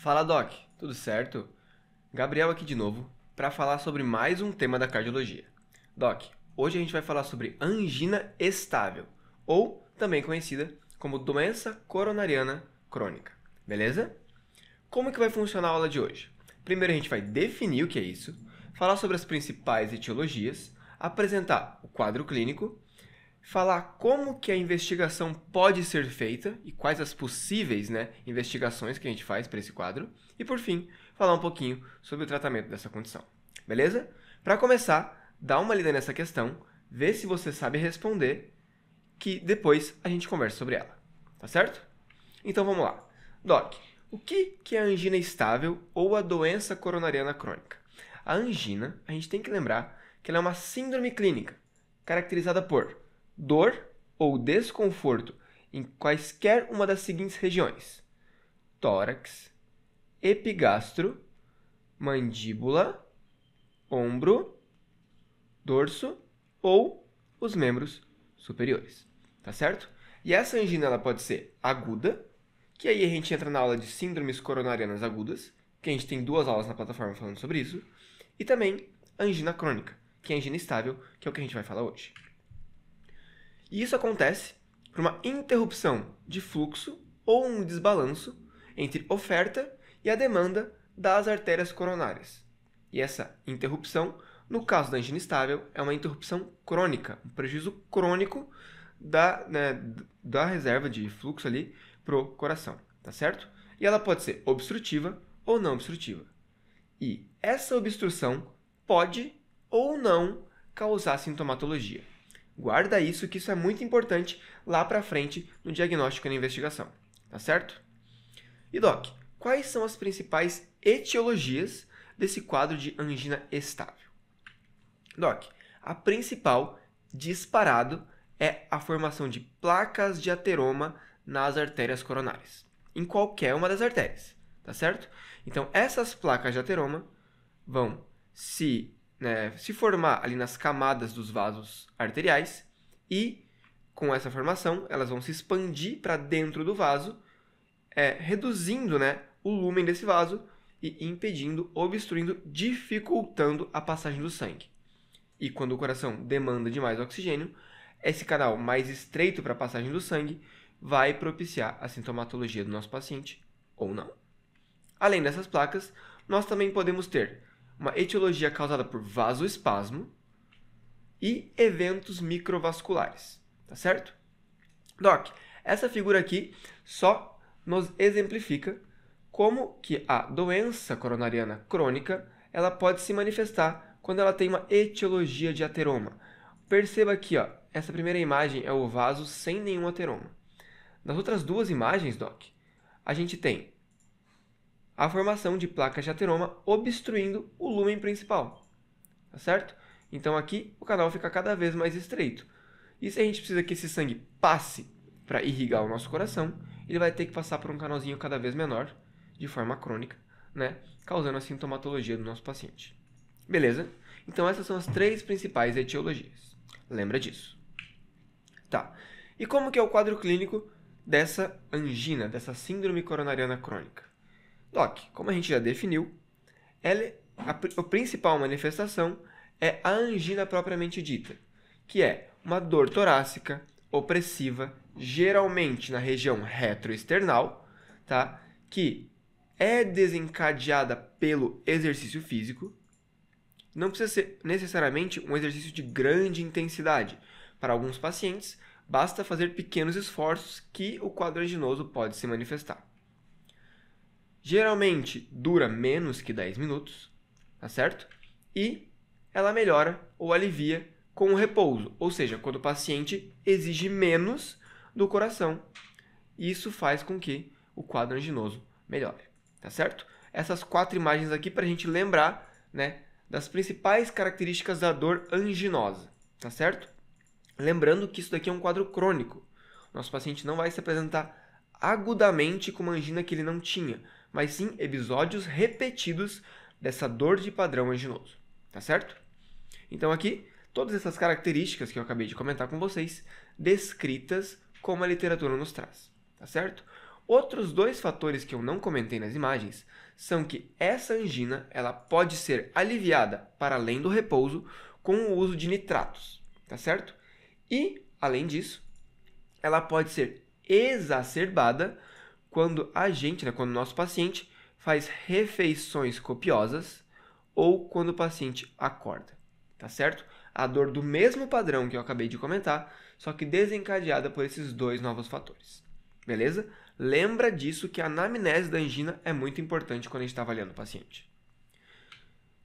Fala Doc, tudo certo? Gabriel aqui de novo para falar sobre mais um tema da cardiologia. Doc, hoje a gente vai falar sobre angina estável, ou também conhecida como doença coronariana crônica, beleza? Como que vai funcionar a aula de hoje? Primeiro a gente vai definir o que é isso, falar sobre as principais etiologias, apresentar o quadro clínico, falar como que a investigação pode ser feita e quais as possíveis, investigações que a gente faz para esse quadro. E, por fim, falar um pouquinho sobre o tratamento dessa condição. Beleza? Para começar, dá uma lida nessa questão, vê se você sabe responder, que depois a gente conversa sobre ela. Tá certo? Então vamos lá. Doc, o que é a angina estável ou a doença coronariana crônica? A angina, a gente tem que lembrar que ela é uma síndrome clínica, caracterizada por dor ou desconforto em quaisquer uma das seguintes regiões: tórax, epigastro, mandíbula, ombro, dorso ou os membros superiores. Tá certo? E essa angina ela pode ser aguda, que aí a gente entra na aula de síndromes coronarianas agudas, que a gente tem 2 aulas na plataforma falando sobre isso, e também angina crônica, que é a angina estável, que é o que a gente vai falar hoje. E isso acontece por uma interrupção de fluxo ou um desbalanço entre oferta e a demanda das artérias coronárias. E essa interrupção, no caso da angina estável, é uma interrupção crônica, um prejuízo crônico da reserva de fluxo ali pro coração, tá certo? E ela pode ser obstrutiva ou não obstrutiva. E essa obstrução pode ou não causar sintomatologia. Guarda isso, que isso é muito importante lá para frente no diagnóstico e na investigação, tá certo? E Doc, quais são as principais etiologias desse quadro de angina estável? Doc, a principal, disparado, é a formação de placas de ateroma nas artérias coronárias, em qualquer uma das artérias, tá certo? Então, essas placas de ateroma vão se formar ali nas camadas dos vasos arteriais e, com essa formação, elas vão se expandir para dentro do vaso, reduzindo o lumen desse vaso e impedindo, obstruindo, dificultando a passagem do sangue. E quando o coração demanda demais oxigênio, esse canal mais estreito para a passagem do sangue vai propiciar a sintomatologia do nosso paciente ou não. Além dessas placas, nós também podemos ter uma etiologia causada por vasoespasmo e eventos microvasculares, tá certo? Doc, essa figura aqui só nos exemplifica como que a doença coronariana crônica ela pode se manifestar quando ela tem uma etiologia de ateroma. Perceba aqui, ó, essa primeira imagem é o vaso sem nenhum ateroma. Nas outras 2 imagens, Doc, a gente tem a formação de placas de ateroma obstruindo o lumen principal, tá certo? Então aqui o canal fica cada vez mais estreito. E se a gente precisa que esse sangue passe para irrigar o nosso coração, ele vai ter que passar por um canalzinho cada vez menor, de forma crônica, causando a sintomatologia do nosso paciente. Beleza? Então essas são as 3 principais etiologias. Lembra disso. Tá. E como que é o quadro clínico dessa angina, dessa síndrome coronariana crônica? Doc, como a gente já definiu, a principal manifestação é a angina propriamente dita, que é uma dor torácica opressiva, geralmente na região retroesternal, tá? Que é desencadeada pelo exercício físico. Não precisa ser necessariamente um exercício de grande intensidade. Para alguns pacientes, basta fazer pequenos esforços que o quadro anginoso pode se manifestar. Geralmente dura menos que 10 minutos, tá certo? E ela melhora ou alivia com o repouso, ou seja, quando o paciente exige menos do coração. Isso faz com que o quadro anginoso melhore, tá certo? Essas 4 imagens aqui para a gente lembrar, das principais características da dor anginosa, tá certo? Lembrando que isso daqui é um quadro crônico. Nosso paciente não vai se apresentar agudamente com uma angina que ele não tinha, mas sim episódios repetidos dessa dor de padrão anginoso, tá certo? Então aqui, todas essas características que eu acabei de comentar com vocês, descritas como a literatura nos traz, tá certo? Outros dois fatores que eu não comentei nas imagens são que essa angina ela pode ser aliviada para além do repouso com o uso de nitratos, tá certo? E, além disso, ela pode ser exacerbada quando quando o nosso paciente faz refeições copiosas ou quando o paciente acorda, tá certo? A dor do mesmo padrão que eu acabei de comentar, só que desencadeada por esses dois novos fatores, beleza? Lembra disso que a anamnese da angina é muito importante quando a gente está avaliando o paciente.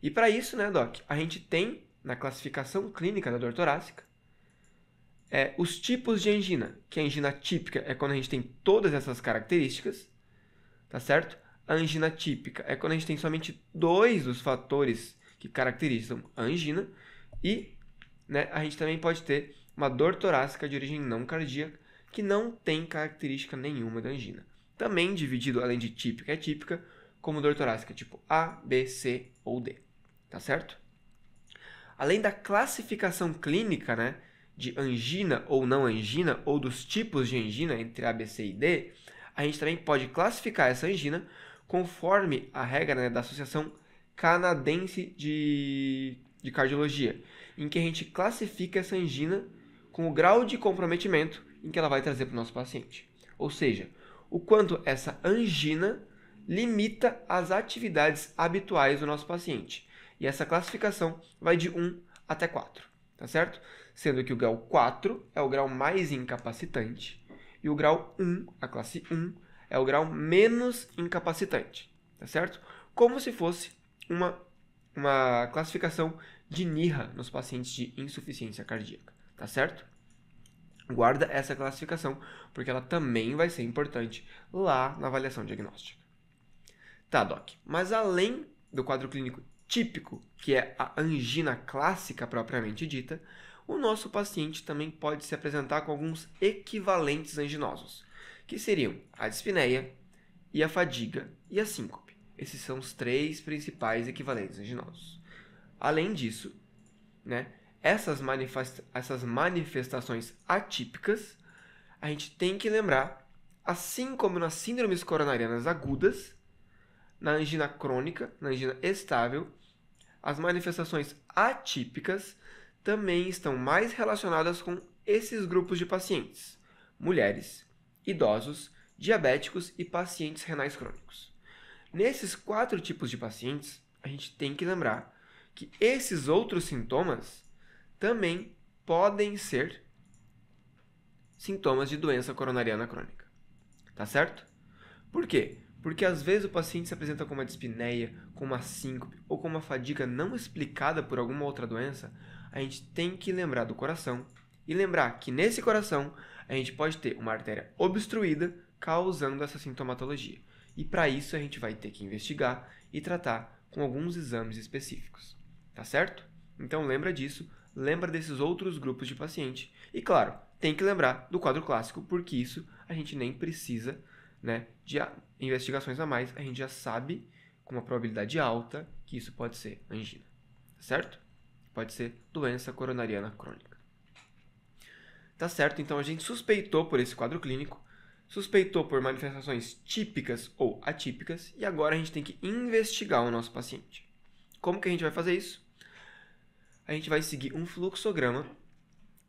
E para isso, né, Doc, a gente tem na classificação clínica da dor torácica os tipos de angina, que a angina típica é quando a gente tem todas essas características, tá certo? A angina típica é quando a gente tem somente dois dos fatores que caracterizam a angina e, né, a gente também pode ter uma dor torácica de origem não cardíaca que não tem característica nenhuma da angina. Também dividido, além de típica e atípica, como dor torácica tipo A, B, C ou D, tá certo? Além da classificação clínica, né, de angina ou não angina, ou dos tipos de angina entre A, B, C e D, a gente também pode classificar essa angina conforme a regra, né, da Associação Canadense de Cardiologia, em que a gente classifica essa angina com o grau de comprometimento em que ela vai trazer para o nosso paciente. Ou seja, o quanto essa angina limita as atividades habituais do nosso paciente. E essa classificação vai de 1 até 4, tá certo? Sendo que o grau 4 é o grau mais incapacitante e o grau 1, a classe 1, é o grau menos incapacitante, tá certo? Como se fosse uma classificação de NIRA nos pacientes de insuficiência cardíaca, tá certo? Guarda essa classificação, porque ela também vai ser importante lá na avaliação diagnóstica. Tá, Doc, mas além do quadro clínico típico, que é a angina clássica propriamente dita, o nosso paciente também pode se apresentar com alguns equivalentes anginosos, que seriam a dispneia e a fadiga e a síncope. Esses são os três principais equivalentes anginosos. Além disso, né, essas manifestações atípicas, a gente tem que lembrar, assim como nas síndromes coronarianas agudas, na angina crônica, na angina estável, as manifestações atípicas também estão mais relacionadas com esses grupos de pacientes: mulheres, idosos, diabéticos e pacientes renais crônicos. Nesses 4 tipos de pacientes, a gente tem que lembrar que esses outros sintomas também podem ser sintomas de doença coronariana crônica. Tá certo? Por quê? Porque às vezes o paciente se apresenta com uma dispneia, com uma síncope ou com uma fadiga não explicada por alguma outra doença. A gente tem que lembrar do coração e lembrar que nesse coração a gente pode ter uma artéria obstruída causando essa sintomatologia. E para isso a gente vai ter que investigar e tratar com alguns exames específicos. Tá certo? Então lembra disso, lembra desses outros grupos de paciente. E claro, tem que lembrar do quadro clássico, porque isso a gente nem precisa, né, de investigações a mais. A gente já sabe com uma probabilidade alta que isso pode ser angina. Certo? Pode ser doença coronariana crônica. Tá certo? Então a gente suspeitou por esse quadro clínico, suspeitou por manifestações típicas ou atípicas, e agora a gente tem que investigar o nosso paciente. Como que a gente vai fazer isso? A gente vai seguir um fluxograma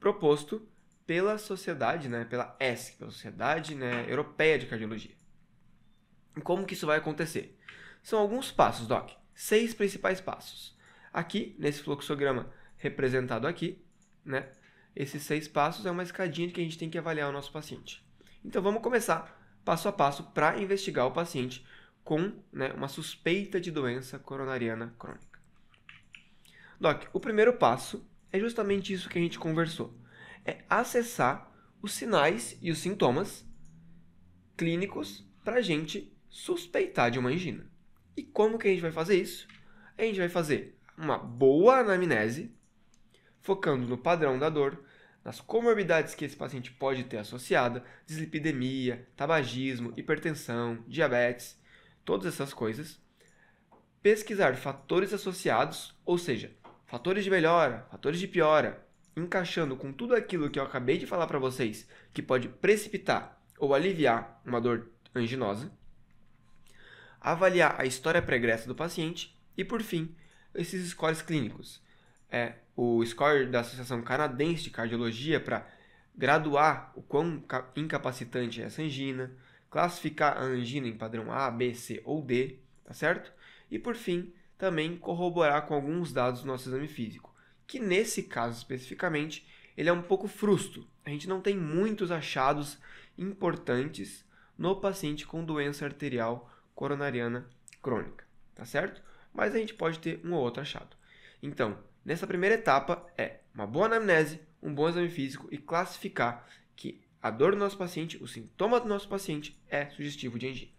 proposto pela sociedade, né, pela ESC, pela Sociedade, né, Europeia de Cardiologia. E como que isso vai acontecer? São alguns passos, Doc. 6 principais passos. Aqui, nesse fluxograma representado aqui, né, esses 6 passos é uma escadinha que a gente tem que avaliar o nosso paciente. Então vamos começar passo a passo para investigar o paciente com, né, uma suspeita de doença coronariana crônica. Doc, o primeiro passo é justamente isso que a gente conversou. É acessar os sinais e os sintomas clínicos para a gente suspeitar de uma angina. E como que a gente vai fazer isso? A gente vai fazer uma boa anamnese, focando no padrão da dor, nas comorbidades que esse paciente pode ter associada, dislipidemia, tabagismo, hipertensão, diabetes, todas essas coisas. Pesquisar fatores associados, ou seja, fatores de melhora, fatores de piora, encaixando com tudo aquilo que eu acabei de falar para vocês, que pode precipitar ou aliviar uma dor anginosa, avaliar a história pregressa do paciente e, por fim, esses scores clínicos. O score da Associação Canadense de Cardiologia para graduar o quão incapacitante é essa angina, classificar a angina em padrão A, B, C ou D, tá certo? E, por fim, também corroborar com alguns dados do nosso exame físico, que nesse caso especificamente, ele é um pouco frusto. A gente não tem muitos achados importantes no paciente com doença arterial coronariana crônica, tá certo? Mas a gente pode ter um ou outro achado. Então, nessa primeira etapa é uma boa anamnese, um bom exame físico e classificar que a dor do nosso paciente, o sintoma do nosso paciente é sugestivo de angina.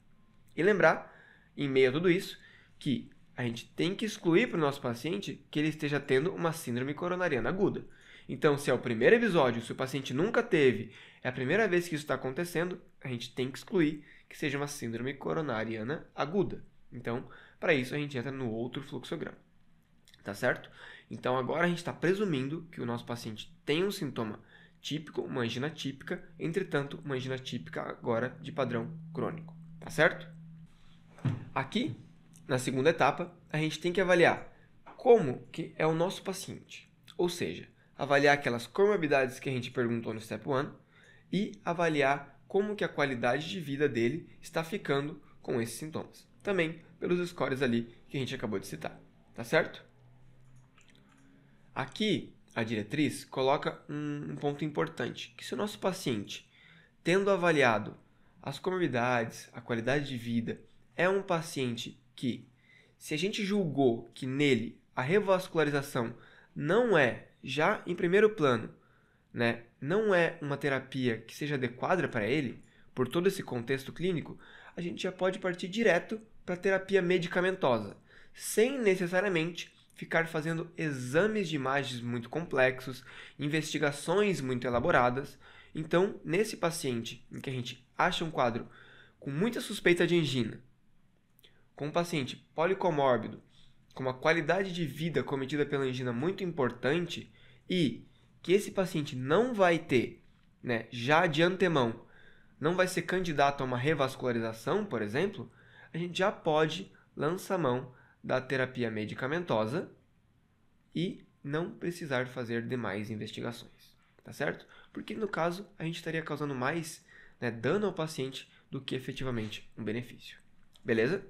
E lembrar, em meio a tudo isso, que a gente tem que excluir para o nosso paciente que ele esteja tendo uma síndrome coronariana aguda. Então, se é o primeiro episódio, se o paciente nunca teve, é a primeira vez que isso está acontecendo, a gente tem que excluir que seja uma síndrome coronariana aguda. Então, para isso, a gente entra no outro fluxograma. Tá certo? Então, agora a gente está presumindo que o nosso paciente tem um sintoma típico, uma angina típica, entretanto, uma angina típica agora de padrão crônico. Tá certo? Aqui, na segunda etapa, a gente tem que avaliar como que é o nosso paciente. Ou seja, avaliar aquelas comorbidades que a gente perguntou no Step 1 e avaliar como que a qualidade de vida dele está ficando com esses sintomas. Também pelos scores ali que a gente acabou de citar. Tá certo? Aqui, a diretriz coloca um ponto importante, que se o nosso paciente, tendo avaliado as comorbidades, a qualidade de vida, é um paciente que, se a gente julgou que nele a revascularização não é, já em primeiro plano, né, não é uma terapia que seja adequada para ele, por todo esse contexto clínico, a gente já pode partir direto para a terapia medicamentosa, sem necessariamente ficar fazendo exames de imagens muito complexos, investigações muito elaboradas. Então, nesse paciente em que a gente acha um quadro com muita suspeita de angina, com um paciente policomórbido, com uma qualidade de vida cometida pela angina muito importante e que esse paciente não vai ter, né, já de antemão, não vai ser candidato a uma revascularização, por exemplo, a gente já pode lançar mão da terapia medicamentosa e não precisar fazer demais investigações, tá certo? Porque no caso a gente estaria causando mais, né, dano ao paciente do que efetivamente um benefício. Beleza?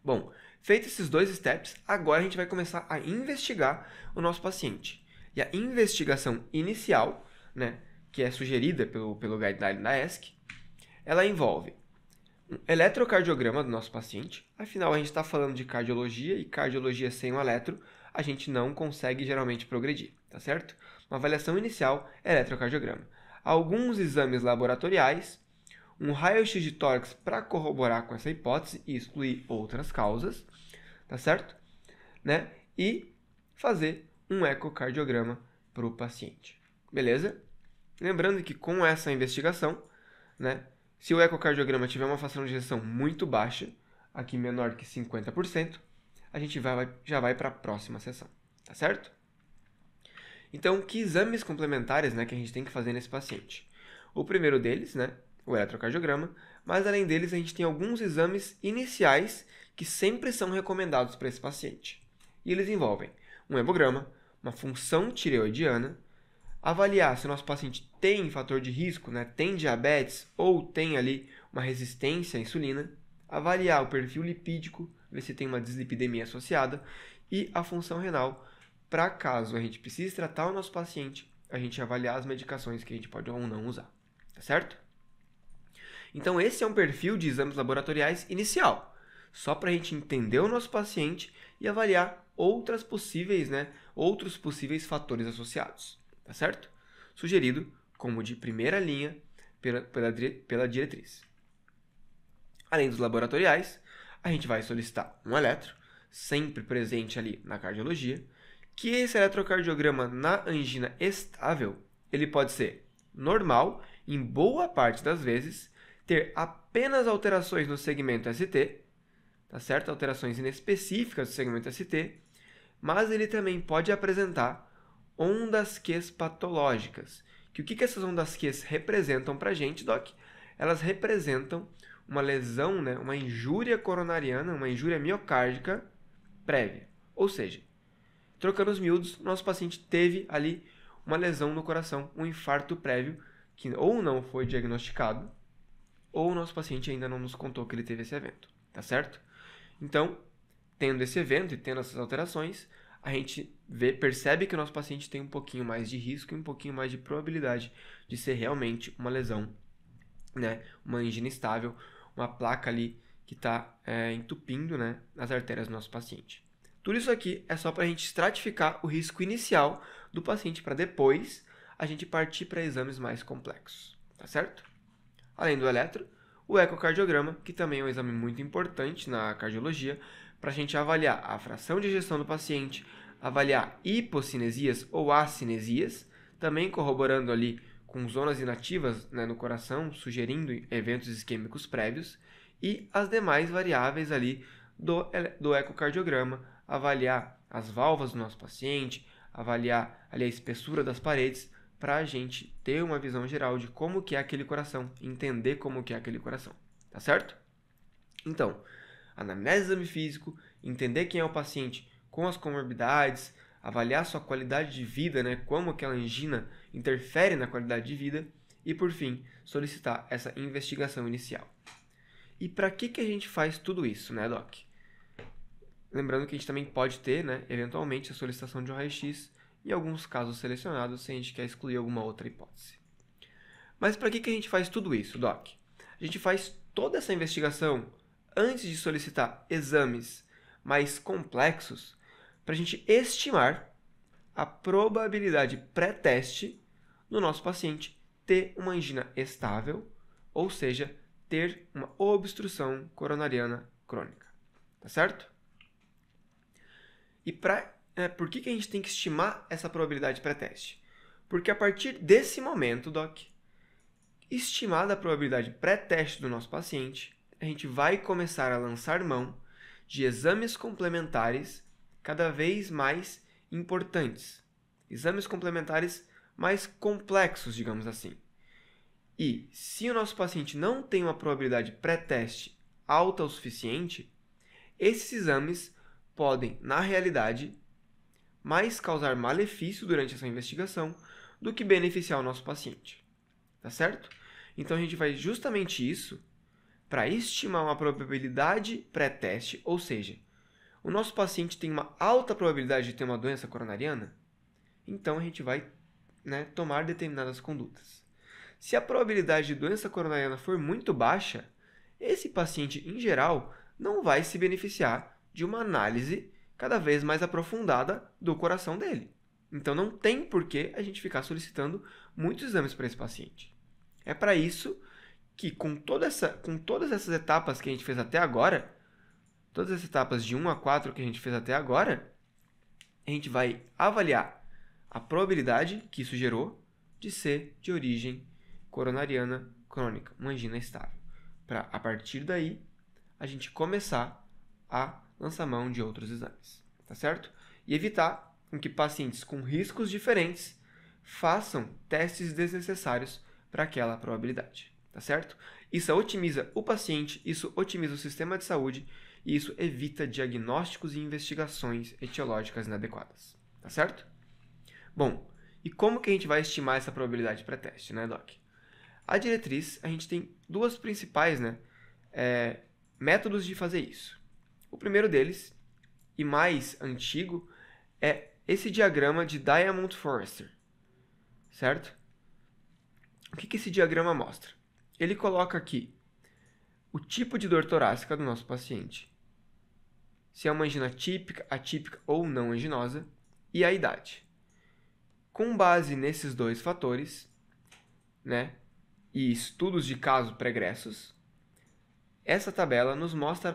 Bom, feitos esses dois steps, agora a gente vai começar a investigar o nosso paciente. E a investigação inicial, né, que é sugerida pelo guideline da ESC, ela envolve um eletrocardiograma do nosso paciente. Afinal, a gente está falando de cardiologia e cardiologia sem o eletro, a gente não consegue geralmente progredir, tá certo? Uma avaliação inicial é eletrocardiograma. Alguns exames laboratoriais, um raio-x de tórax para corroborar com essa hipótese e excluir outras causas, tá certo? Né? E fazer um ecocardiograma para o paciente, beleza? Lembrando que com essa investigação, né, se o ecocardiograma tiver uma fração de ejeção muito baixa, aqui menor que 50%, a gente já vai para a próxima sessão, tá certo? Então, que exames complementares, né, que a gente tem que fazer nesse paciente? O primeiro deles, né, o eletrocardiograma, mas além deles a gente tem alguns exames iniciais que sempre são recomendados para esse paciente. E eles envolvem um hemograma, uma função tireoidiana, avaliar se o nosso paciente tem fator de risco, né, tem diabetes ou tem ali uma resistência à insulina, avaliar o perfil lipídico, ver se tem uma dislipidemia associada e a função renal, para caso a gente precise tratar o nosso paciente, a gente avaliar as medicações que a gente pode ou não usar, tá certo? Então esse é um perfil de exames laboratoriais inicial, só para a gente entender o nosso paciente e avaliar outros possíveis fatores associados, tá certo? Sugerido como de primeira linha pela diretriz. Além dos laboratoriais, a gente vai solicitar um eletro, sempre presente ali na cardiologia, que esse eletrocardiograma na angina estável, ele pode ser normal, em boa parte das vezes, ter apenas alterações no segmento ST, tá certo? Alterações inespecíficas do segmento ST, mas ele também pode apresentar ondas Q patológicas. O que essas ondas Q representam para a gente, Doc? Elas representam uma lesão, né, uma injúria coronariana, uma injúria miocárdica prévia. Ou seja, trocando os miúdos, nosso paciente teve ali uma lesão no coração, um infarto prévio, que ou não foi diagnosticado, ou o nosso paciente ainda não nos contou que ele teve esse evento, tá certo? Então, tendo esse evento e tendo essas alterações, a gente percebe que o nosso paciente tem um pouquinho mais de risco e um pouquinho mais de probabilidade de ser realmente uma lesão, né? Uma angina estável, uma placa ali que está entupindo, né, as artérias do nosso paciente. Tudo isso aqui é só para a gente estratificar o risco inicial do paciente para depois a gente partir para exames mais complexos, tá certo? Além do eletro, o ecocardiograma, que também é um exame muito importante na cardiologia, para a gente avaliar a fração de ejeção do paciente, avaliar hipocinesias ou acinesias, também corroborando ali com zonas inativas, né, no coração, sugerindo eventos isquêmicos prévios, e as demais variáveis ali do ecocardiograma, avaliar as válvulas do nosso paciente, avaliar ali a espessura das paredes, para a gente ter uma visão geral de como que é aquele coração, entender como que é aquele coração, tá certo? Então, anamnese, exame físico, entender quem é o paciente com as comorbidades, avaliar sua qualidade de vida, né, como aquela angina interfere na qualidade de vida e, por fim, solicitar essa investigação inicial. E para que a gente faz tudo isso, né, Doc? Lembrando que a gente também pode ter, né, eventualmente, a solicitação de um raio-x em alguns casos selecionados, se a gente quer excluir alguma outra hipótese. Mas para que a gente faz tudo isso, Doc? A gente faz toda essa investigação antes de solicitar exames mais complexos para a gente estimar a probabilidade pré-teste do nosso paciente ter uma angina estável, ou seja, ter uma obstrução coronariana crônica. Tá certo? E por que a gente tem que estimar essa probabilidade pré-teste? Porque a partir desse momento, Doc, estimada a probabilidade pré-teste do nosso paciente, a gente vai começar a lançar mão de exames complementares cada vez mais importantes. Exames complementares mais complexos, digamos assim. E se o nosso paciente não tem uma probabilidade pré-teste alta o suficiente, esses exames podem, na realidade, mais causar malefício durante essa investigação do que beneficiar o nosso paciente. Tá certo? Então a gente faz justamente isso para estimar uma probabilidade pré-teste, ou seja, o nosso paciente tem uma alta probabilidade de ter uma doença coronariana, então a gente vai, né, tomar determinadas condutas. Se a probabilidade de doença coronariana for muito baixa, esse paciente, em geral, não vai se beneficiar de uma análise cada vez mais aprofundada do coração dele. Então não tem por que a gente ficar solicitando muitos exames para esse paciente. É para isso que com todas essas etapas que a gente fez até agora, todas as etapas de 1 a 4 que a gente fez até agora, a gente vai avaliar a probabilidade que isso gerou de ser de origem coronariana crônica, uma angina estável. Para, a partir daí, a gente começar a lançar mão de outros exames, tá certo? E evitar que pacientes com riscos diferentes façam testes desnecessários para aquela probabilidade, tá certo? Isso otimiza o paciente, isso otimiza o sistema de saúde e isso evita diagnósticos e investigações etiológicas inadequadas, tá certo? Bom, e como que a gente vai estimar essa probabilidade pré-teste, né, Doc? A diretriz, a gente tem duas principais, né, métodos de fazer isso. O primeiro deles, e mais antigo, é esse diagrama de Diamond-Forrester, certo? O que esse diagrama mostra? Ele coloca aqui o tipo de dor torácica do nosso paciente, se é uma angina típica, atípica ou não anginosa, e a idade. Com base nesses dois fatores, né, e estudos de casos pregressos, essa tabela nos mostra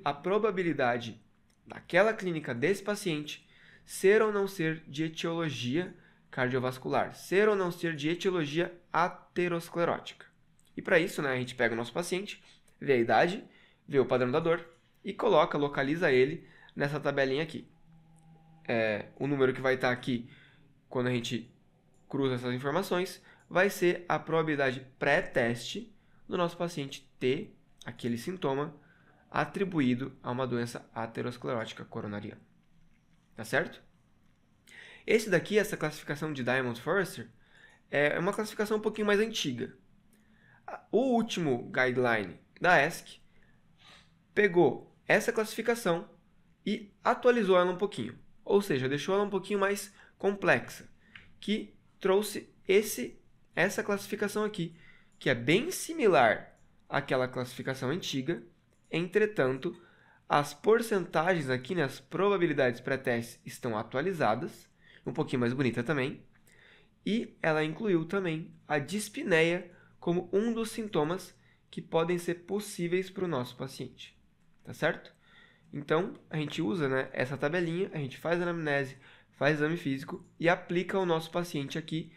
a probabilidade daquela clínica desse paciente ser ou não ser de etiologia cardiovascular, ser ou não ser de etiologia aterosclerótica. E para isso, né, a gente pega o nosso paciente, vê a idade, vê o padrão da dor e localiza ele nessa tabelinha aqui. O número que vai estar aqui quando a gente cruza essas informações vai ser a probabilidade pré-teste do nosso paciente ter aquele sintoma atribuído a uma doença aterosclerótica coronariana. Tá certo? Esse daqui, essa classificação de Diamond-Forrester, é uma classificação um pouquinho mais antiga. O último guideline da ESC pegou essa classificação e atualizou ela um pouquinho. Ou seja, deixou ela um pouquinho mais complexa, que trouxe essa classificação aqui, que é bem similar àquela classificação antiga. Entretanto, as porcentagens aqui, né, as probabilidades pré-teste estão atualizadas, um pouquinho mais bonita também, e ela incluiu também a dispneia como um dos sintomas que podem ser possíveis para o nosso paciente, tá certo? Então, a gente usa, né, essa tabelinha, a gente faz a anamnese, faz exame físico e aplica ao nosso paciente aqui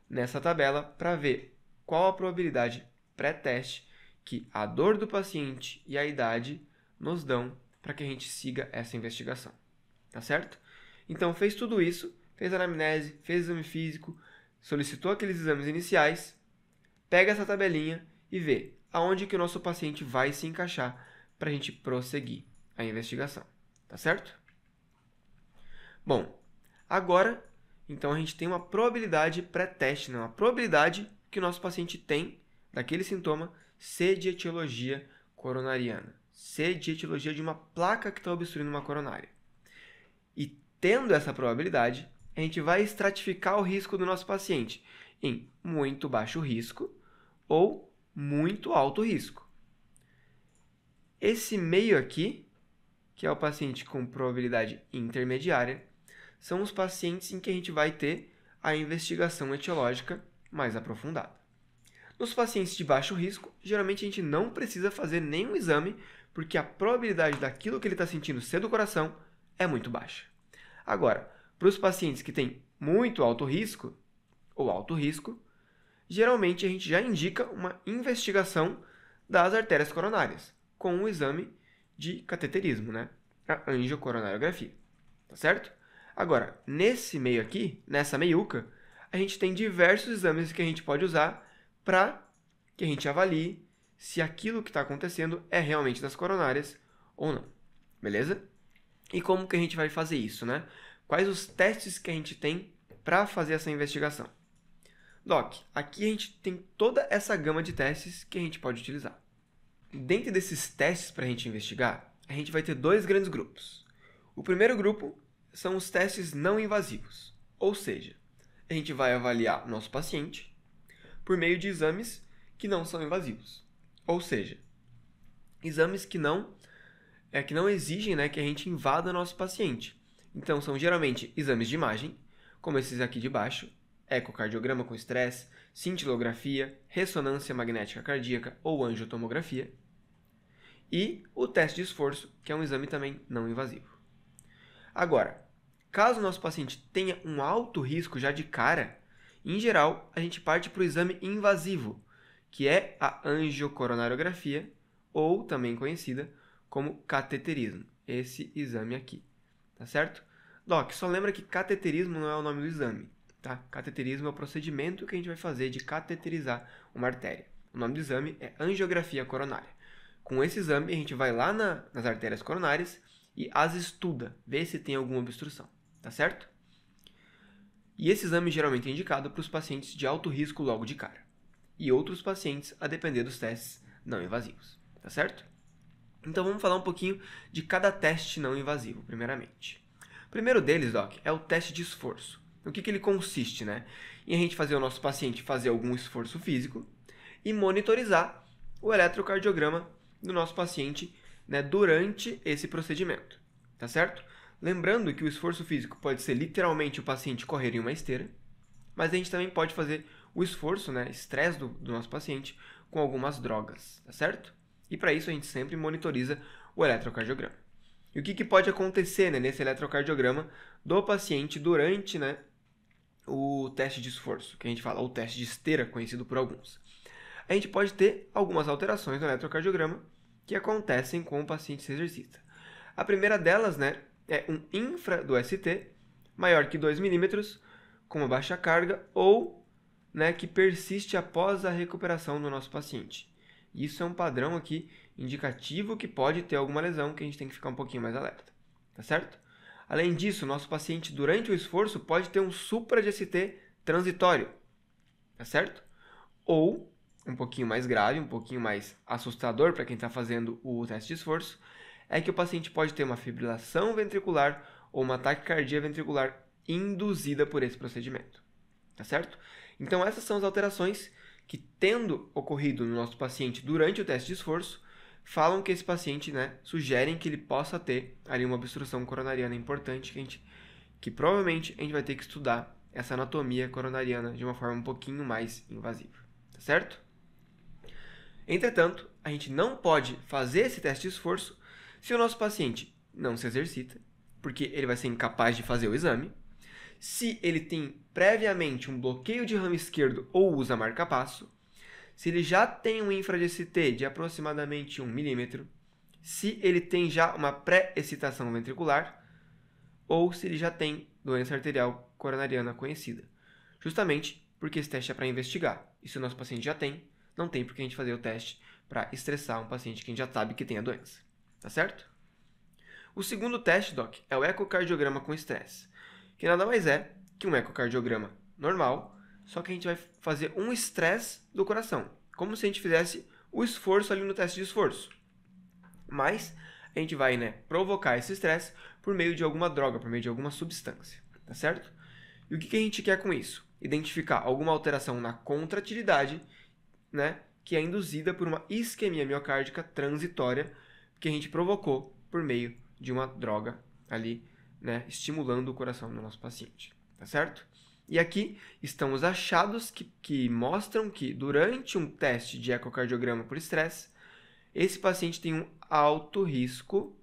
nessa tabela para ver qual a probabilidade pré-teste que a dor do paciente e a idade nos dão para que a gente siga essa investigação, tá certo? Então, fez tudo isso, fez a anamnese, fez exame físico, solicitou aqueles exames iniciais, pega essa tabelinha e vê aonde que o nosso paciente vai se encaixar para a gente prosseguir a investigação, tá certo? Bom, agora, então a gente tem uma probabilidade pré-teste, né? Uma probabilidade que o nosso paciente tem daquele sintoma ser de etiologia coronariana, ser de etiologia de uma placa que está obstruindo uma coronária. E tendo essa probabilidade, a gente vai estratificar o risco do nosso paciente em muito baixo risco ou muito alto risco. Esse meio aqui, que é o paciente com probabilidade intermediária, são os pacientes em que a gente vai ter a investigação etiológica mais aprofundada. Nos pacientes de baixo risco, geralmente a gente não precisa fazer nenhum exame, porque a probabilidade daquilo que ele está sentindo ser do coração é muito baixa. Agora, para os pacientes que têm muito alto risco, ou alto risco, geralmente a gente já indica uma investigação das artérias coronárias, com um exame de cateterismo, né? A angiocoronariografia, tá certo? Agora, nesse meio aqui, nessa meiuca, a gente tem diversos exames que a gente pode usar para que a gente avalie se aquilo que está acontecendo é realmente das coronárias ou não, beleza? E como que a gente vai fazer isso, né? Quais os testes que a gente tem para fazer essa investigação? Doc, aqui a gente tem toda essa gama de testes que a gente pode utilizar. Dentro desses testes para a gente investigar, a gente vai ter dois grandes grupos. O primeiro grupo são os testes não invasivos, ou seja, a gente vai avaliar o nosso paciente por meio de exames que não são invasivos, ou seja, exames que não exigem, né, que a gente invada o nosso paciente. Então, são geralmente exames de imagem, como esses aqui de baixo, ecocardiograma com estresse, cintilografia, ressonância magnética cardíaca ou angiotomografia, e o teste de esforço, que é um exame também não invasivo. Agora, caso o nosso paciente tenha um alto risco já de cara, em geral, a gente parte para o exame invasivo, que é a angiocoronariografia, ou também conhecida como cateterismo, esse exame aqui, tá certo? Doc, só lembra que cateterismo não é o nome do exame, tá? Cateterismo é o procedimento que a gente vai fazer de cateterizar uma artéria. O nome do exame é angiografia coronária. Com esse exame, a gente vai lá nas artérias coronárias e as estuda, vê se tem alguma obstrução, tá certo? E esse exame geralmente é indicado para os pacientes de alto risco logo de cara. E outros pacientes a depender dos testes não invasivos, tá certo? Então vamos falar um pouquinho de cada teste não invasivo, primeiramente. O primeiro deles, Doc, é o teste de esforço. O que ele consiste, né? Em a gente fazer o nosso paciente fazer algum esforço físico e monitorizar o eletrocardiograma do nosso paciente, né, durante esse procedimento, tá certo? Lembrando que o esforço físico pode ser literalmente o paciente correr em uma esteira, mas a gente também pode fazer o esforço, né, estresse do nosso paciente com algumas drogas, tá certo? E para isso a gente sempre monitoriza o eletrocardiograma. E o que pode acontecer, né, nesse eletrocardiograma do paciente durante, né, o teste de esforço, que a gente fala, o teste de esteira, conhecido por alguns. A gente pode ter algumas alterações no eletrocardiograma que acontecem com o paciente se exercita. A primeira delas, né, é um infra do ST maior que 2 milímetros, com uma baixa carga ou, né, que persiste após a recuperação do nosso paciente. Isso é um padrão aqui indicativo que pode ter alguma lesão que a gente tem que ficar um pouquinho mais alerta, tá certo? Além disso, nosso paciente durante o esforço pode ter um supra-GST transitório, tá certo? Ou, um pouquinho mais grave, um pouquinho mais assustador para quem está fazendo o teste de esforço, é que o paciente pode ter uma fibrilação ventricular ou uma taquicardia ventricular induzida por esse procedimento, tá certo? Então essas são as alterações que, tendo ocorrido no nosso paciente durante o teste de esforço, falam que esse paciente, sugerem que ele possa ter ali uma obstrução coronariana importante, que provavelmente a gente vai ter que estudar essa anatomia coronariana de uma forma um pouquinho mais invasiva, tá certo? Entretanto, a gente não pode fazer esse teste de esforço se o nosso paciente não se exercita, porque ele vai ser incapaz de fazer o exame, se ele tem previamente um bloqueio de ramo esquerdo ou usa marca-passo, se ele já tem um infra-GST de aproximadamente 1 milímetro, se ele tem já uma pré-excitação ventricular, ou se ele já tem doença arterial coronariana conhecida. Justamente porque esse teste é para investigar. E se o nosso paciente já tem, não tem por que a gente fazer o teste para estressar um paciente que a gente já sabe que tem a doença. Tá certo? O segundo teste, Doc, é o ecocardiograma com estresse, que nada mais é que um ecocardiograma normal, só que a gente vai fazer um estresse do coração, como se a gente fizesse o esforço ali no teste de esforço. Mas a gente vai, provocar esse estresse por meio de alguma droga, por meio de alguma substância, tá certo? E o que a gente quer com isso? Identificar alguma alteração na contratilidade, que é induzida por uma isquemia miocárdica transitória que a gente provocou por meio de uma droga ali, estimulando o coração do nosso paciente, tá certo? E aqui estão os achados que mostram que durante um teste de ecocardiograma por estresse, esse paciente tem um alto risco,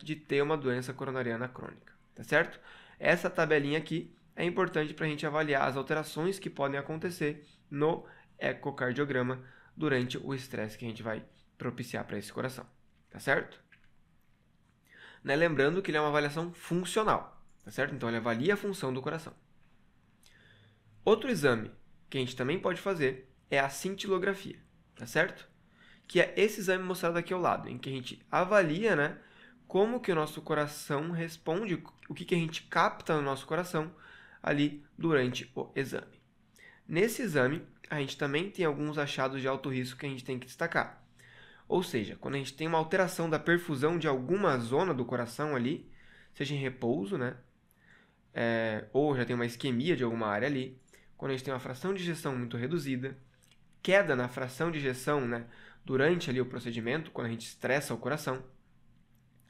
de ter uma doença coronariana crônica, tá certo? Essa tabelinha aqui é importante para a gente avaliar as alterações que podem acontecer no ecocardiograma durante o estresse que a gente vai propiciar para esse coração, tá certo? Lembrando que ele é uma avaliação funcional, tá certo? Então ele avalia a função do coração. Outro exame que a gente também pode fazer é a cintilografia, tá certo? Que é esse exame mostrado aqui ao lado, em que a gente avalia, como que o nosso coração responde, o que a gente capta no nosso coração ali durante o exame. Nesse exame, a gente também tem alguns achados de alto risco que a gente tem que destacar. Ou seja, quando a gente tem uma alteração da perfusão de alguma zona do coração ali, seja em repouso, ou já tem uma isquemia de alguma área ali, quando a gente tem uma fração de ejeção muito reduzida, queda na fração de ejeção, durante ali o procedimento, quando a gente estressa o coração,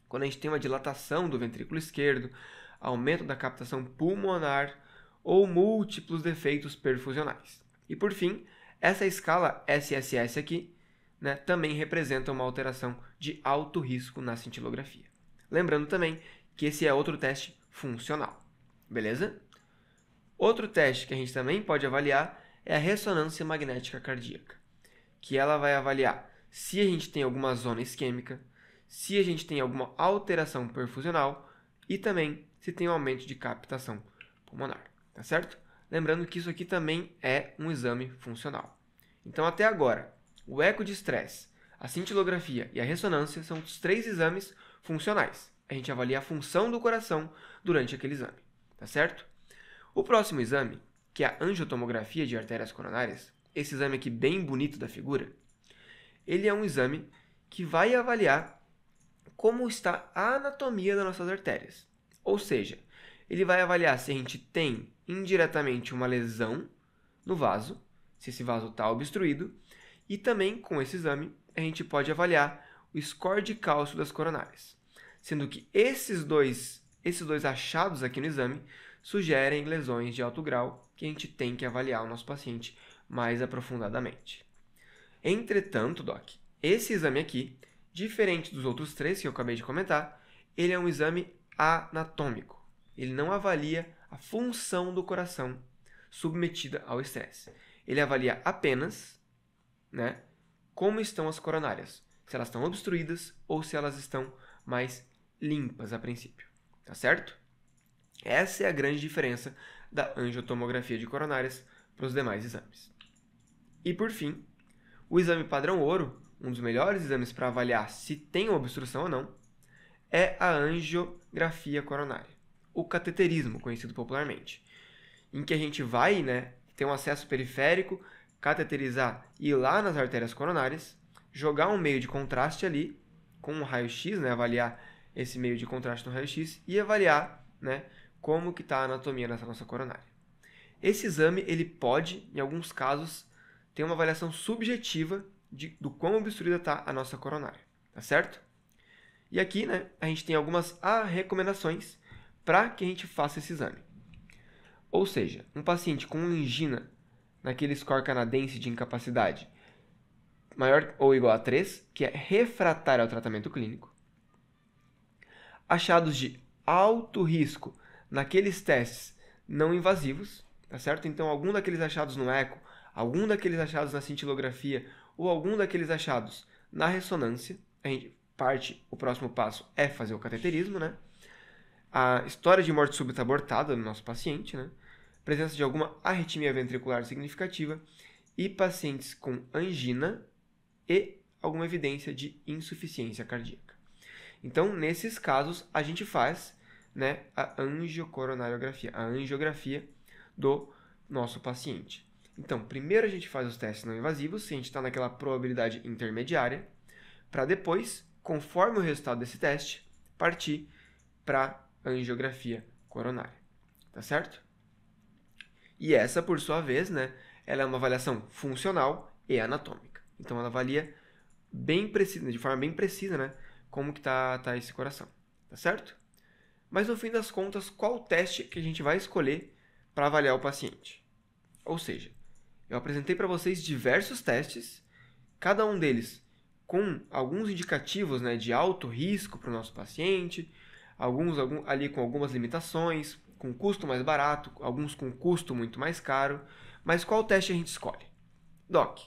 quando a gente tem uma dilatação do ventrículo esquerdo, aumento da captação pulmonar ou múltiplos defeitos perfusionais. E por fim, essa escala SSS aqui, também representa uma alteração de alto risco na cintilografia. Lembrando também que esse é outro teste funcional, beleza? Outro teste que a gente também pode avaliar é a ressonância magnética cardíaca, que ela vai avaliar se a gente tem alguma zona isquêmica, se a gente tem alguma alteração perfusional e também se tem um aumento de captação pulmonar, tá certo? Lembrando que isso aqui também é um exame funcional. Então, até agora, o eco de estresse, a cintilografia e a ressonância são os 3 exames funcionais. A gente avalia a função do coração durante aquele exame, tá certo? O próximo exame, que é a angiotomografia de artérias coronárias, esse exame aqui bem bonito da figura, ele é um exame que vai avaliar como está a anatomia das nossas artérias. Ou seja, ele vai avaliar se a gente tem indiretamente uma lesão no vaso, se esse vaso está obstruído, e também com esse exame a gente pode avaliar o score de cálcio das coronárias, sendo que esses dois achados aqui no exame sugerem lesões de alto grau que a gente tem que avaliar o nosso paciente mais aprofundadamente. Entretanto, Doc, esse exame aqui, diferente dos outros 3 que eu acabei de comentar, ele é um exame anatômico. Ele não avalia a função do coração submetida ao estresse. Ele avalia apenas, como estão as coronárias, se elas estão obstruídas ou se elas estão mais limpas a princípio, tá certo? Essa é a grande diferença da angiotomografia de coronárias para os demais exames. E por fim, O exame padrão ouro, um dos melhores exames para avaliar se tem uma obstrução ou não, é a angiografia coronária, o cateterismo, conhecido popularmente, em que a gente vai, ter um acesso periférico, cateterizar e ir lá nas artérias coronárias, jogar um meio de contraste ali, com um raio-x, avaliar esse meio de contraste no raio-x e avaliar, como que está a anatomia dessa nossa coronária. Esse exame, ele pode, em alguns casos, ter uma avaliação subjetiva do quão obstruída está a nossa coronária, tá certo? E aqui, a gente tem algumas recomendações para que a gente faça esse exame. Ou seja, um paciente com angina, naquele score canadense de incapacidade, maior ou igual a 3, que é refratário ao tratamento clínico. Achados de alto risco naqueles testes não invasivos, tá certo? Então, algum daqueles achados no eco, algum daqueles achados na cintilografia ou algum daqueles achados na ressonância, o próximo passo é fazer o cateterismo, A história de morte súbita abortada no nosso paciente, Presença de alguma arritmia ventricular significativa e pacientes com angina e alguma evidência de insuficiência cardíaca. Então, nesses casos, a gente faz, a angiocoronariografia, a angiografia do nosso paciente. Então, primeiro a gente faz os testes não invasivos, se a gente está naquela probabilidade intermediária, para depois, conforme o resultado desse teste, partir para a angiografia coronária. Tá certo? E essa, por sua vez, ela é uma avaliação funcional e anatômica. Então, ela avalia de forma bem precisa, como que tá esse coração. Tá certo? Mas, no fim das contas, qual o teste que a gente vai escolher para avaliar o paciente? Ou seja, eu apresentei para vocês diversos testes, cada um deles com alguns indicativos, de alto risco para o nosso paciente, alguns ali com algumas limitações, com custo mais barato, alguns com custo muito mais caro. Mas qual teste a gente escolhe? Doc,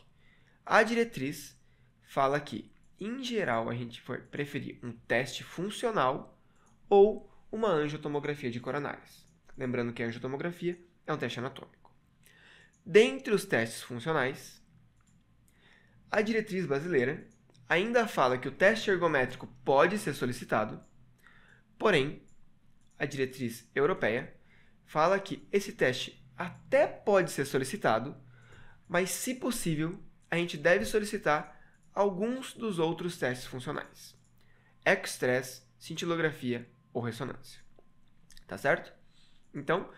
a diretriz fala que, em geral, a gente vai preferir um teste funcional ou uma angiotomografia de coronárias. Lembrando que a angiotomografia é um teste anatômico. Dentre os testes funcionais, a diretriz brasileira ainda fala que o teste ergométrico pode ser solicitado, porém, a diretriz europeia fala que esse teste até pode ser solicitado, mas, se possível, a gente deve solicitar alguns dos outros testes funcionais: eco-stress, cintilografia ou ressonância. Tá certo? Então,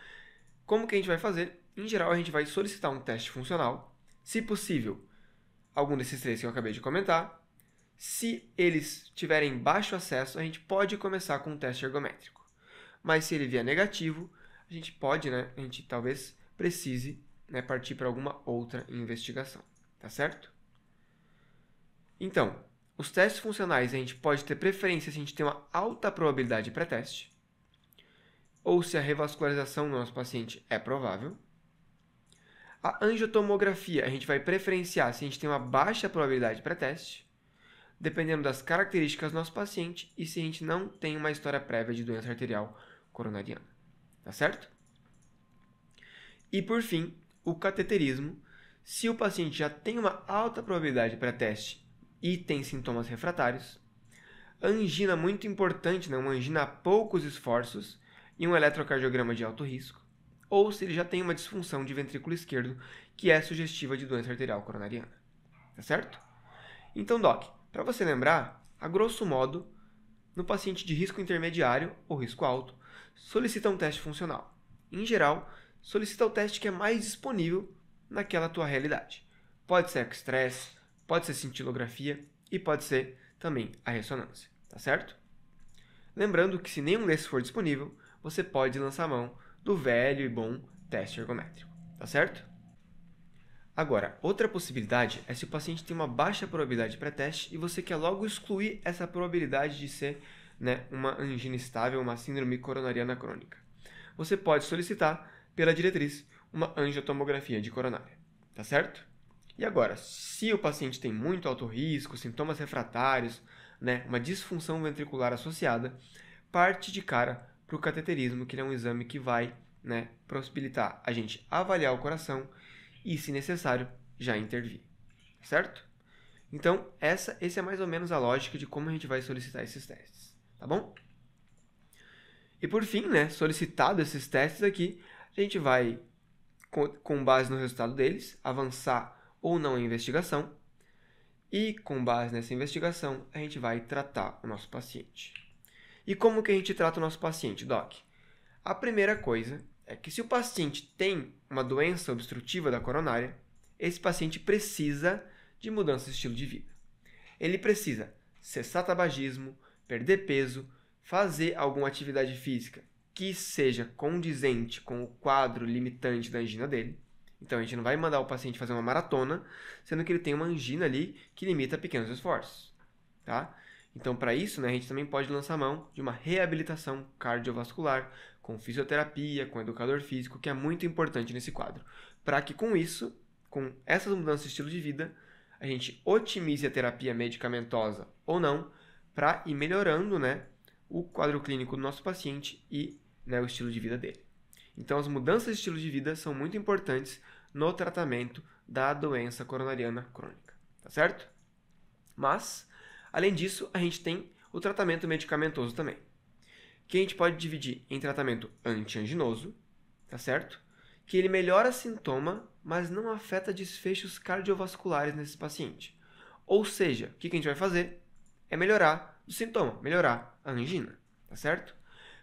como que a gente vai fazer? Em geral, a gente vai solicitar um teste funcional, se possível, algum desses três que eu acabei de comentar. Se eles tiverem baixo acesso, a gente pode começar com um teste ergométrico. Mas se ele vier negativo, a gente talvez precise, partir para alguma outra investigação. Tá certo? Então, os testes funcionais a gente pode ter preferência se a gente tem uma alta probabilidade pré-teste, ou se a revascularização do nosso paciente é provável. A angiotomografia a gente vai preferenciar se a gente tem uma baixa probabilidade pré-teste, dependendo das características do nosso paciente e se a gente não tem uma história prévia de doença arterial coronariana. Tá certo? E, por fim, o cateterismo, se o paciente já tem uma alta probabilidade pré-teste e tem sintomas refratários, angina muito importante, uma angina a poucos esforços e um eletrocardiograma de alto risco, ou se ele já tem uma disfunção de ventrículo esquerdo que é sugestiva de doença arterial coronariana. Tá certo? Então, Doc, para você lembrar, a grosso modo, no paciente de risco intermediário ou risco alto, solicita um teste funcional. Em geral, solicita o teste que é mais disponível naquela tua realidade. Pode ser eco-stress, pode ser cintilografia e pode ser também a ressonância, tá certo? Lembrando que, se nenhum desses for disponível, você pode lançar mão do velho e bom teste ergométrico, tá certo? Agora, outra possibilidade é se o paciente tem uma baixa probabilidade pré-teste e você quer logo excluir essa probabilidade de ser uma angina estável, uma síndrome coronariana crônica. Você pode solicitar, pela diretriz, uma angiotomografia de coronária, tá certo? E agora, se o paciente tem muito alto risco, sintomas refratários, uma disfunção ventricular associada, parte de cara para o cateterismo, que é um exame que vai possibilitar a gente avaliar o coração e, se necessário, já intervir, certo? Então, esse é mais ou menos a lógica de como a gente vai solicitar esses testes, tá bom? E por fim, né, solicitado esses testes aqui, a gente vai, com base no resultado deles, avançar ou não a investigação. E com base nessa investigação, a gente vai tratar o nosso paciente. E como que a gente trata o nosso paciente, Doc? A primeira coisa é que se o paciente tem uma doença obstrutiva da coronária, esse paciente precisa de mudança de estilo de vida. Ele precisa cessar tabagismo, perder peso, fazer alguma atividade física que seja condizente com o quadro limitante da angina dele. Então, a gente não vai mandar o paciente fazer uma maratona, sendo que ele tem uma angina ali que limita pequenos esforços, tá? Então, para isso, né, a gente também pode lançar mão de uma reabilitação cardiovascular, com fisioterapia, com educador físico, que é muito importante nesse quadro. Para que com isso, com essas mudanças de estilo de vida, a gente otimize a terapia medicamentosa ou não, para ir melhorando, né, o quadro clínico do nosso paciente e, né, o estilo de vida dele. Então, as mudanças de estilo de vida são muito importantes no tratamento da doença coronariana crônica, tá certo? Mas, além disso, a gente tem o tratamento medicamentoso também, que a gente pode dividir em tratamento antianginoso, tá certo? Que ele melhora sintoma, mas não afeta desfechos cardiovasculares nesse paciente. Ou seja, o que a gente vai fazer? É melhorar o sintoma, melhorar a angina, tá certo?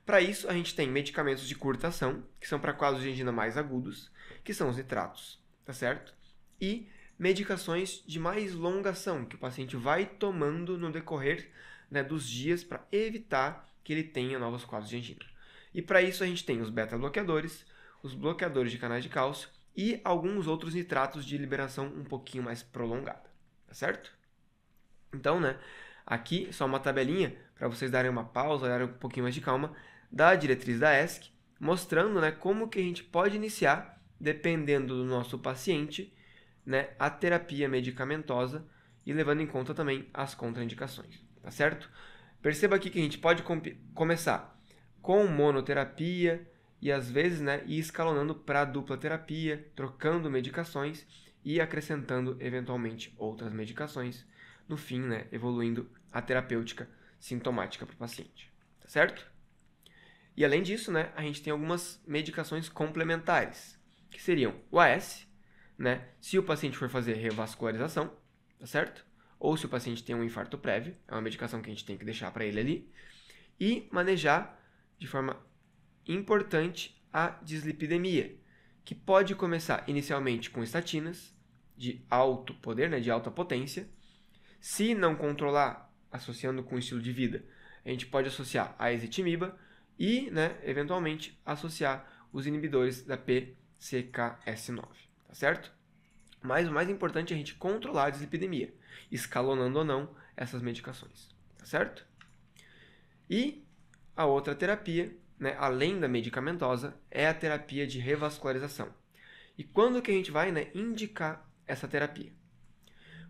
Para isso, a gente tem medicamentos de curta ação, que são para quadros de angina mais agudos, que são os nitratos, tá certo? E medicações de mais longa ação, que o paciente vai tomando no decorrer, né, dos dias para evitar que ele tenha novos quadros de angina. E para isso, a gente tem os beta-bloqueadores, os bloqueadores de canais de cálcio e alguns outros nitratos de liberação um pouquinho mais prolongada, tá certo? Então, né, aqui só uma tabelinha para vocês darem uma pausa, darem um pouquinho mais de calma, da diretriz da ESC, mostrando, né, como que a gente pode iniciar, dependendo do nosso paciente, né, a terapia medicamentosa e levando em conta também as contraindicações, tá certo? Perceba aqui que a gente pode começar com monoterapia e às vezes, né, ir escalonando para dupla terapia, trocando medicações e acrescentando eventualmente outras medicações, no fim, né, evoluindo a terapêutica sintomática para o paciente, tá certo? E além disso, né, a gente tem algumas medicações complementares, que seriam o AS, né, se o paciente for fazer revascularização, tá certo? Ou se o paciente tem um infarto prévio, é uma medicação que a gente tem que deixar para ele ali, e manejar de forma importante a dislipidemia, que pode começar inicialmente com estatinas de alto poder, né, de alta potência. Se não controlar, associando com o estilo de vida, a gente pode associar a ezetimiba e, né, eventualmente, associar os inibidores da PCKS9, tá certo? Mas o mais importante é a gente controlar a dislipidemia, escalonando ou não essas medicações, tá certo? E a outra terapia, né, além da medicamentosa, é a terapia de revascularização. E quando que a gente vai, né, indicar essa terapia?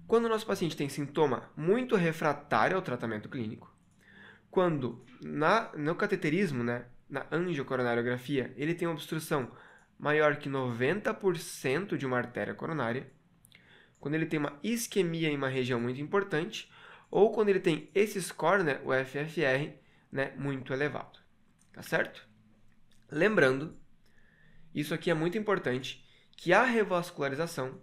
Quando o nosso paciente tem sintoma muito refratário ao tratamento clínico, quando no cateterismo, né, na angiocoronariografia, ele tem uma obstrução maior que 90% de uma artéria coronária, quando ele tem uma isquemia em uma região muito importante, ou quando ele tem esse score, né, o FFR, né, muito elevado, tá certo? Lembrando, isso aqui é muito importante, que a revascularização,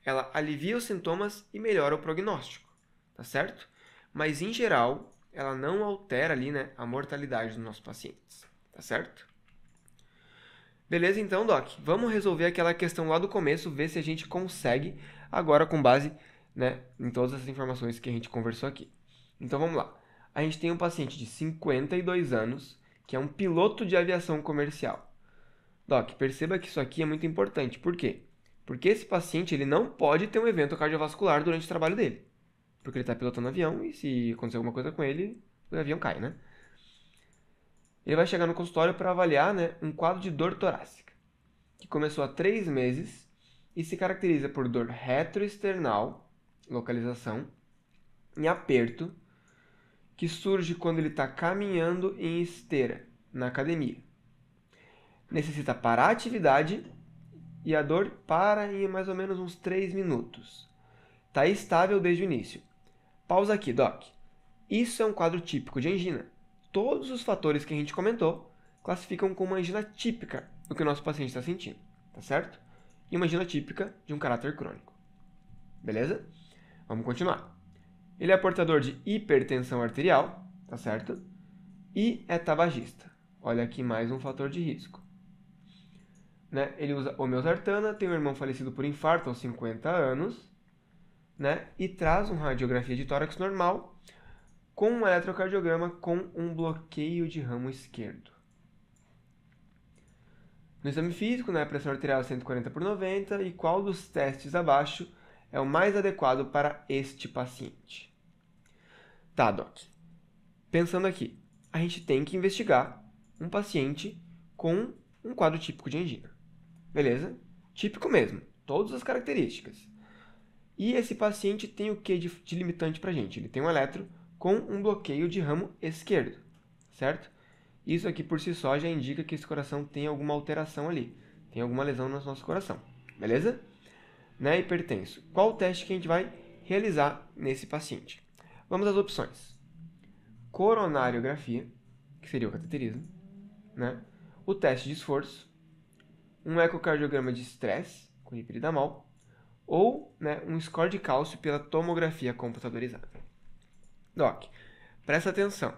ela alivia os sintomas e melhora o prognóstico, tá certo? Mas, em geral, ela não altera ali, né, a mortalidade dos nossos pacientes, tá certo? Beleza, então, Doc, vamos resolver aquela questão lá do começo, ver se a gente consegue, agora com base, né, em todas essas informações que a gente conversou aqui. Então, vamos lá. A gente tem um paciente de 52 anos, que é um piloto de aviação comercial. Doc, perceba que isso aqui é muito importante. Por quê? Porque esse paciente ele não pode ter um evento cardiovascular durante o trabalho dele. Porque ele está pilotando avião e se acontecer alguma coisa com ele, o avião cai, né? Ele vai chegar no consultório para avaliar, né, um quadro de dor torácica, que começou há 3 meses e se caracteriza por dor retroesternal, localização, em aperto, que surge quando ele está caminhando em esteira, na academia. Necessita parar a atividade e a dor para em mais ou menos uns 3 minutos. Está estável desde o início. Pausa aqui, Doc. Isso é um quadro típico de angina. Todos os fatores que a gente comentou classificam como uma angina típica do que o nosso paciente está sentindo, tá certo? E uma angina típica de um caráter crônico. Beleza? Vamos continuar. Ele é portador de hipertensão arterial, tá certo? E é tabagista. Olha aqui mais um fator de risco. Né? Ele usa olmesartana, tem um irmão falecido por infarto aos 50 anos, né? E traz uma radiografia de tórax normal com um eletrocardiograma com um bloqueio de ramo esquerdo. No exame físico, né, a pressão arterial é 140/90, e qual dos testes abaixo é o mais adequado para este paciente? Tá, Doc. Pensando aqui, a gente tem que investigar um paciente com um quadro típico de angina. Beleza? Típico mesmo, todas as características. E esse paciente tem o que de limitante pra gente? Ele tem um eletro com um bloqueio de ramo esquerdo, certo? Isso aqui por si só já indica que esse coração tem alguma alteração ali, tem alguma lesão no nosso coração, beleza? Né, hipertenso. Qual o teste que a gente vai realizar nesse paciente? Vamos às opções. Coronariografia, que seria o cateterismo, né? O teste de esforço, um ecocardiograma de estresse com dipyridamol, ou, né, um score de cálcio pela tomografia computadorizada. Doc, presta atenção.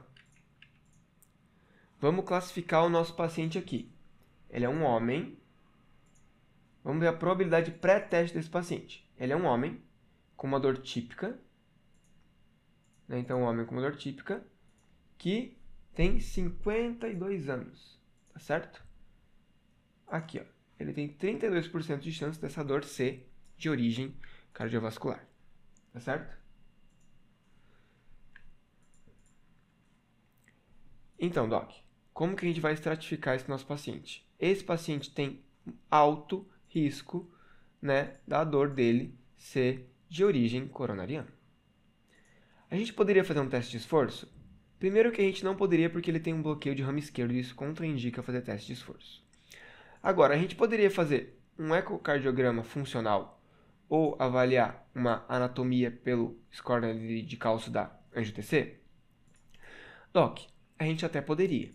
Vamos classificar o nosso paciente aqui. Ele é um homem. Vamos ver a probabilidade pré-teste desse paciente. Ele é um homem com uma dor típica. Né? Então, um homem com uma dor típica que tem 52 anos. Tá certo? Aqui, ó. Ele tem 32% de chance dessa dor ser de origem cardiovascular. Tá certo? Então, Doc, como que a gente vai estratificar esse nosso paciente? Esse paciente tem alto risco, né, da dor dele ser de origem coronariana. A gente poderia fazer um teste de esforço? Primeiro que a gente não poderia porque ele tem um bloqueio de ramo esquerdo e isso contraindica fazer teste de esforço. Agora, a gente poderia fazer um ecocardiograma funcional ou avaliar uma anatomia pelo score de cálcio da angio-TC? Doc, a gente até poderia.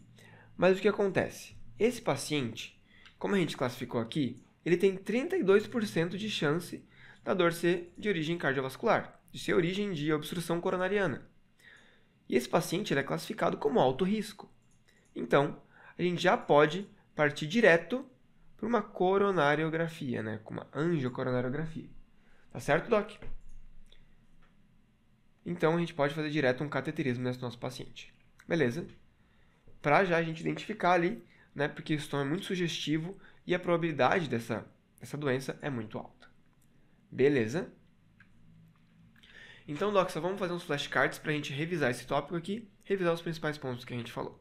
Mas o que acontece? Esse paciente, como a gente classificou aqui, ele tem 32% de chance da dor ser de origem cardiovascular, de ser origem de obstrução coronariana. E esse paciente ele é classificado como alto risco. Então, a gente já pode partir direto para uma coronariografia, né? Com uma angiocoronariografia. Tá certo, Doc? Então, a gente pode fazer direto um cateterismo nesse nosso paciente. Beleza? Para já a gente identificar ali, né? Porque isso é muito sugestivo e a probabilidade dessa doença é muito alta. Beleza? Então, Doc, só vamos fazer uns flashcards para a gente revisar esse tópico aqui, revisar os principais pontos que a gente falou.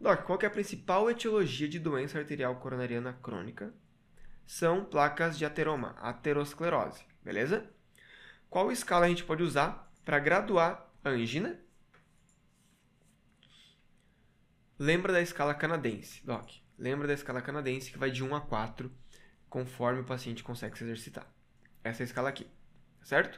Doc, qual que é a principal etiologia de doença arterial coronariana crônica? São placas de ateroma, aterosclerose, beleza? Qual escala a gente pode usar para graduar a angina? Lembra da escala canadense, Doc. Lembra da escala canadense que vai de 1 a 4, conforme o paciente consegue se exercitar. Essa é a escala aqui, certo?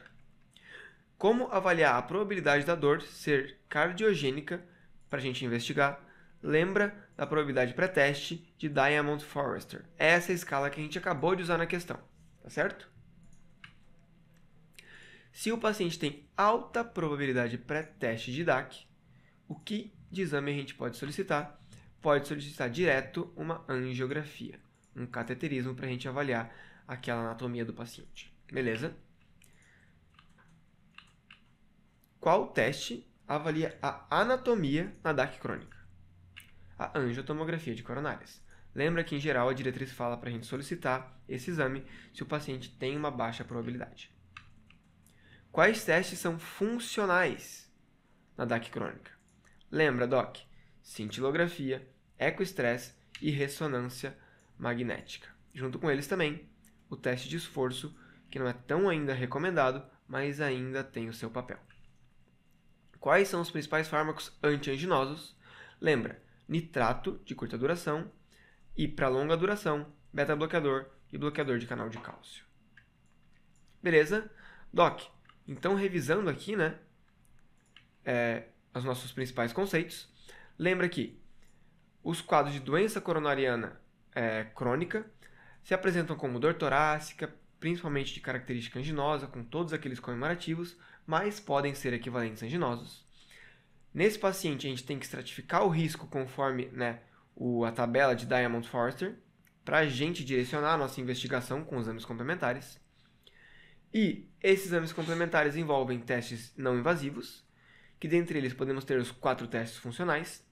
Como avaliar a probabilidade da dor ser cardiogênica para a gente investigar? Lembra da probabilidade pré-teste de Diamond-Forrester. Essa é a escala que a gente acabou de usar na questão, tá certo? Se o paciente tem alta probabilidade pré-teste de DAC, o que de exame a gente pode solicitar? Pode solicitar direto uma angiografia, um cateterismo para a gente avaliar aquela anatomia do paciente. Beleza? Qual teste avalia a anatomia na DAC crônica? A angiotomografia de coronárias. Lembra que, em geral, a diretriz fala para a gente solicitar esse exame se o paciente tem uma baixa probabilidade. Quais testes são funcionais na DAC crônica? Lembra, Doc? Cintilografia, ecoestresse e ressonância magnética. Junto com eles também, o teste de esforço, que não é tão ainda recomendado, mas ainda tem o seu papel. Quais são os principais fármacos antianginosos? Lembra, nitrato de curta duração e para longa duração, beta-bloqueador e bloqueador de canal de cálcio. Beleza? Doc, Então, revisando aqui, né, os nossos principais conceitos, lembra que os quadros de doença coronariana crônica se apresentam como dor torácica, principalmente de característica anginosa, com todos aqueles comemorativos, mas podem ser equivalentes anginosos. Nesse paciente, a gente tem que estratificar o risco conforme, né, a tabela de Diamond-Forrester, para a gente direcionar a nossa investigação com os exames complementares. E esses exames complementares envolvem testes não invasivos, que dentre eles podemos ter os 4 testes funcionais,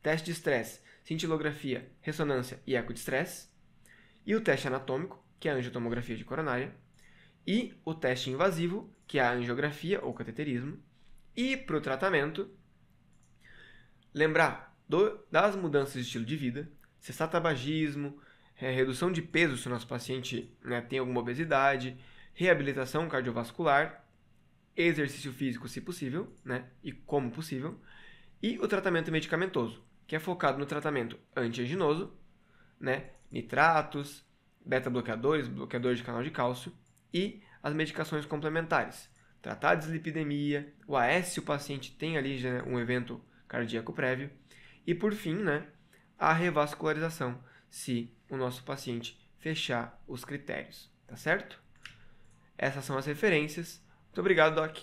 teste de estresse, cintilografia, ressonância e eco de estresse, e o teste anatômico, que é a angiotomografia de coronária, e o teste invasivo, que é a angiografia ou cateterismo. E para o tratamento, lembrar das mudanças de estilo de vida, cessar tabagismo, redução de peso se o nosso paciente, né, tem alguma obesidade, reabilitação cardiovascular, exercício físico se possível, né, e como possível, e o tratamento medicamentoso, que é focado no tratamento antianginoso, né, nitratos, beta-bloqueadores, bloqueadores de canal de cálcio e as medicações complementares. Tratar a dislipidemia, o AS se o paciente tem ali já um evento cardíaco prévio e, por fim, né, a revascularização, se o nosso paciente fechar os critérios, tá certo? Essas são as referências. Muito obrigado, Doc.